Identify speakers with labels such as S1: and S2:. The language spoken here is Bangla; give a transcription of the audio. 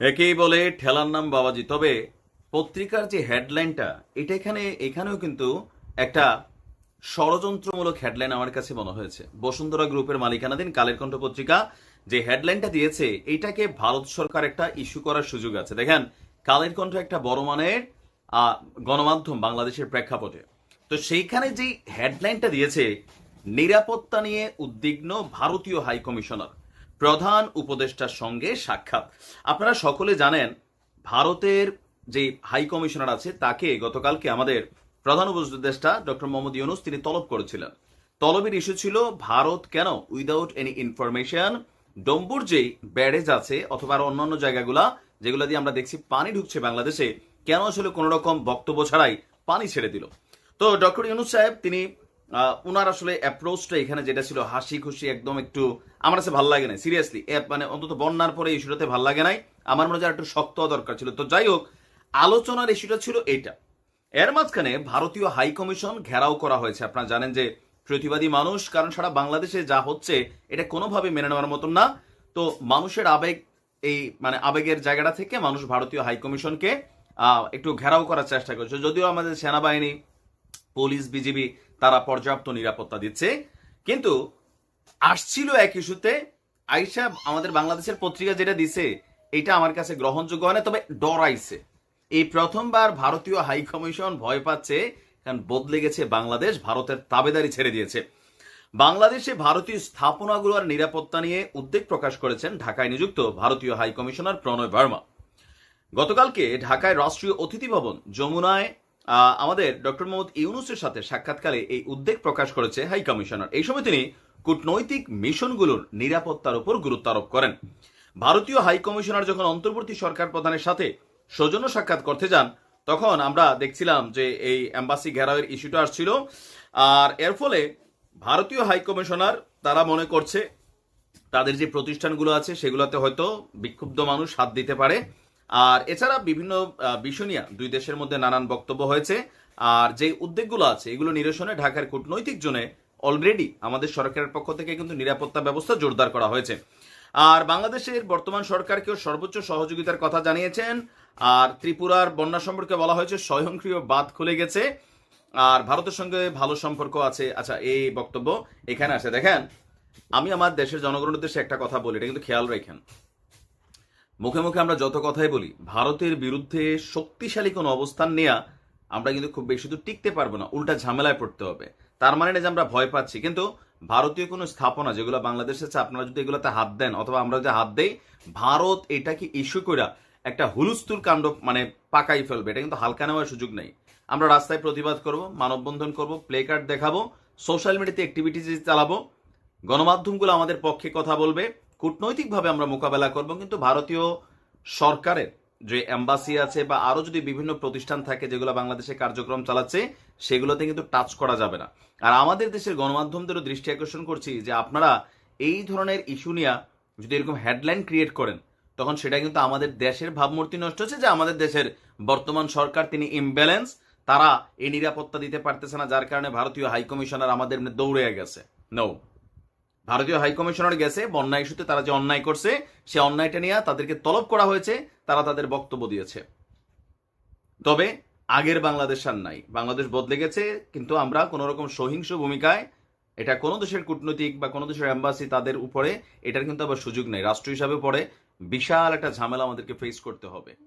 S1: একেই বলে ঠেলার নাম বাবাজি। তবে পত্রিকার যে হেডলাইনটা, এটা এখানেও কিন্তু একটা ষড়যন্ত্রমূলক হেডলাইন আমার কাছে মনে হয়েছে। বসুন্ধরা গ্রুপের মালিকানাধীন কালের কণ্ঠ পত্রিকা যে হেডলাইনটা দিয়েছে, এইটাকে ভারত সরকার একটা ইস্যু করার সুযোগ আছে। দেখেন, কালের কণ্ঠ একটা বড় মানের গণমাধ্যম বাংলাদেশের প্রেক্ষাপটে। তো সেইখানে যে হেডলাইনটা দিয়েছে, নিরাপত্তা নিয়ে উদ্বিগ্ন ভারতীয় হাই কমিশনার, প্রধান উপদেষ্টার সঙ্গে সাক্ষাৎ। আপনারা সকলে জানেন, ভারতের যে হাই কমিশনার আছে তাকে গতকালকে আমাদের প্রধান উপদেষ্টা ডক্টর মোহাম্মদ ইউনুস তিনি তলব করেছিলেন। তলবের ইস্যু ছিল ভারত কেন উইদাউট এনি ইনফরমেশন ডম্বুর যেই ব্যারেজ আছে অথবা আরো অন্যান্য জায়গাগুলা যেগুলো দিয়ে আমরা দেখছি পানি ঢুকছে বাংলাদেশে, কেন আসলে কোন রকম বক্তব্য ছাড়াই পানি ছেড়ে দিল। তো ডক্টর ইউনুস সাহেব তিনি উনার আসলে অ্যাপ্রোচটা এখানে যেটা ছিল হাসি খুশি, একদম একটু আমার কাছে ভালো লাগে না সিরিয়াসলি, মানে অন্তত বন্যার পরে ইস্যুটাতে ভালো লাগে নাই। আমার মনে হয় একটু শক্ত দরকার ছিল। তো যাই হোক, আলোচনার ইস্যুটা ছিল এইটা। এর মাঝখানে ভারতীয় হাই কমিশন ঘেরাও করা হয়েছে। আপনারা জানেন যে প্রতিবাদী মানুষ, কারণ সারা বাংলাদেশে যা হচ্ছে এটা কোনোভাবে মেনে নেওয়ার মতন না। তো মানুষের আবেগ, এই মানে আবেগের জায়গাটা থেকে মানুষ ভারতীয় হাই কমিশনকে একটু ঘেরাও করার চেষ্টা করছে। যদিও আমাদের সেনাবাহিনী, পুলিশ, বিজিবি তারা পর্যাপ্ত নিরাপত্তা দিচ্ছে, কিন্তু আসছিল এক ইস্যুতে আইসা আমাদের বাংলাদেশের পত্রিকা যেটা দিছে এটা আমার কাছে গ্রহণযোগ্য হয় না। তবে ডরাইছে। এই প্রথমবার ভারতীয় হাই কমিশন ভয় পাচ্ছে, কারণ বদলে গেছে বাংলাদেশ, ভারতের তাবেদারি ছেড়ে দিয়েছে। বাংলাদেশে ভারতীয় স্থাপনাগুলোর নিরাপত্তা নিয়ে উদ্বেগ প্রকাশ করেছেন ঢাকায় নিযুক্ত ভারতীয় হাই কমিশনার প্রণয় ভার্মা। গতকালকে ঢাকায় রাষ্ট্রীয় অতিথি ভবন যমুনায় আমাদের ডক্টর মোহাম্মদ ইউনুসের সাথে সাক্ষাৎকালে এই উদ্বেগ প্রকাশ করেছে হাই কমিশনার। এই সময় তিনি কূটনৈতিক মিশনগুলোর নিরাপত্তার উপর গুরুত্ব আরোপ করেন। ভারতীয় হাই কমিশনার যখন অন্তর্বর্তী সরকার প্রধানের সাথে সৌজন্য সাক্ষাৎ করতে যান, তখন আমরা দেখছিলাম যে এই এম্বাসি ঘেরাওয়ের ইস্যুটা আসছিল। আর এর ফলে ভারতীয় হাই কমিশনার তারা মনে করছে তাদের যে প্রতিষ্ঠানগুলো আছে সেগুলোতে হয়তো বিক্ষুব্ধ মানুষ হাত দিতে পারে। আর এছাড়া বিভিন্ন বিষয় নিয়ে দুই দেশের মধ্যে নানান বক্তব্য হয়েছে। আর যে উদ্যোগগুলো আছে এগুলো নিরসনে ঢাকার কূটনৈতিক জোনে অলরেডি আমাদের সরকারের পক্ষ থেকে কিন্তু নিরাপত্তা ব্যবস্থা জোরদার করা হয়েছে। আর বাংলাদেশের বর্তমান সরকারকেও সর্বোচ্চ সহযোগিতার কথা জানিয়েছেন। আর ত্রিপুরার বন্যা সম্পর্কে বলা হয়েছে স্বয়ংক্রিয় বাঁধ খুলে গেছে, আর ভারতের সঙ্গে ভালো সম্পর্ক আছে। আচ্ছা, এই বক্তব্য এখানে আছে। দেখেন, আমি আমার দেশের জনগণের উদ্দেশ্যে একটা কথা বলি, এটা কিন্তু খেয়াল রাখেন। মুখে মুখে আমরা যত কথাই বলি, ভারতের বিরুদ্ধে শক্তিশালী কোনো অবস্থান নেওয়া আমরা কিন্তু খুব বেশি দূর টিকতে পারবো না, উল্টা ঝামেলায় পড়তে হবে। তার মানে না যে আমরা ভয় পাচ্ছি, কিন্তু ভারতীয় কোনো স্থাপনা যেগুলো বাংলাদেশে আছে, আপনারা যদি এগুলোতে হাত দেন অথবা আমরা যদি হাত দেই, ভারত এটাকে ইস্যু করে একটা হুলস্থুল কাণ্ড মানে পাকাই ফেলবে। এটা কিন্তু হালকা নেওয়ার সুযোগ নেই। আমরা রাস্তায় প্রতিবাদ করব, মানববন্ধন করব, প্লে কার্ড দেখাবো, সোশ্যাল মিডিয়াতে অ্যাক্টিভিটিস চালাবো, গণমাধ্যমগুলো আমাদের পক্ষে কথা বলবে, কূটনৈতিকভাবে আমরা মোকাবেলা করব। কিন্তু ভারতীয় সরকারের যে এম্বাসি আছে বা আরো যদি বিভিন্ন প্রতিষ্ঠান থাকে যেগুলো বাংলাদেশে কার্যক্রম চালাচ্ছে, সেগুলোতে কিন্তু টাচ করা যাবে না। আর আমাদের দেশের গণমাধ্যমদেরও দৃষ্টি আকর্ষণ করছি যে আপনারা এই ধরনের ইস্যু নিয়ে যদি এরকম হেডলাইন ক্রিয়েট করেন, তখন সেটা কিন্তু আমাদের দেশের ভাবমূর্তি নষ্ট হচ্ছে যে আমাদের দেশের বর্তমান সরকার তিনি ইমব্যালেন্স, তারা এই নিরাপত্তা দিতে পারতেছে না, যার কারণে ভারতীয় হাই কমিশনার আমাদের দৌড়ে গেছে। নো, ভারতীয় হাই কমিশনার গেছে বন্যা ইস্যুতে, তারা যে অন্যায় করছে সে অন্যায়টা নিয়ে তাদেরকে তলব করা হয়েছে, তারা তাদের বক্তব্য দিয়েছে। তবে আগের বাংলাদেশ আর নাই, বাংলাদেশ বদলে গেছে। কিন্তু আমরা কোন রকম সহিংস ভূমিকায়, এটা কোনো দেশের কূটনৈতিক বা কোনো দেশের এম্বাসি তাদের উপরে এটার কিন্তু আবার সুযোগ নেই। রাষ্ট্র হিসাবে পরে বিশাল একটা ঝামেলা আমাদেরকে ফেস করতে হবে।